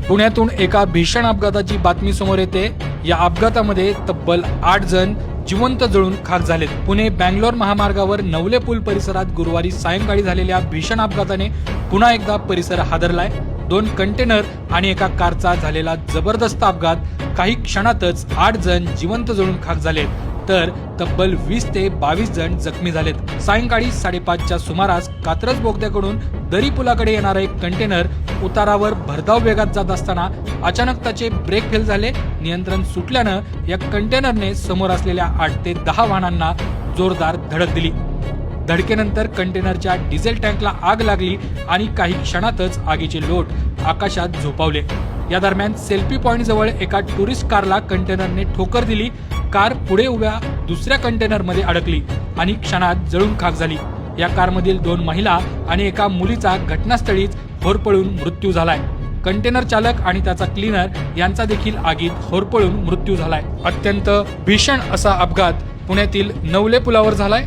पुण्यातून एका भीषण अपघाताची बातमी समोर येते। या अपघातामध्ये तब्बल 8 जण जिवंत जळून खाक झालेत। पुणे बँगलोर महामार्गावर नवले पूल परिसरात गुरुवारी सायंकाळी झालेल्या भीषण अपघाताने पुन्हा एकदा परिसर हादरलाय। 2 कंटेनर आणि एका कारचा झालेला जबरदस्त अपघात काही क्षणातच 8 जण जिवंत जळून खाक झालेत, तर तब्बल 20 ते 22 जण जखमी झालेत। सायंकाळी 5:30च्या सुमारास कात्रज बोगद्याकडून दरी पुलाकडे येणारा एक कंटेनर उतारावर भरधाव वेगात जात असताना अचानक त्याचे ब्रेक फेल झाले। नियंत्रण सुटल्यानं या कंटेनरने समोर असलेल्या 8 ते 10 वाहनांना जोरदार धडक दिली। धडकेनंतर कंटेनरच्या डिझेल टँकला आग लागली आणि काही क्षणातच आगीचे लोट आकाशात झोपावले। या दरम्यान सेल्फी पॉइंट जवळ एका टुरिस्ट कारला कंटेनरने ठोकर दिली। कार पुढे उभ्या दुसऱ्या कंटेनरमध्ये अडकली आणि क्षणात जळून खाक झाली। या कारमधील 2 महिला आणि एका मुलीचा घटनास्थळीच होरपळून मृत्यू झालाय। कंटेनर चालक आणि त्याचा क्लीनर यांचा देखील आगीत होरपळून मृत्यू झालाय। अत्यंत भीषण असा अपघात पुण्यातील नवले पुलावर झालाय।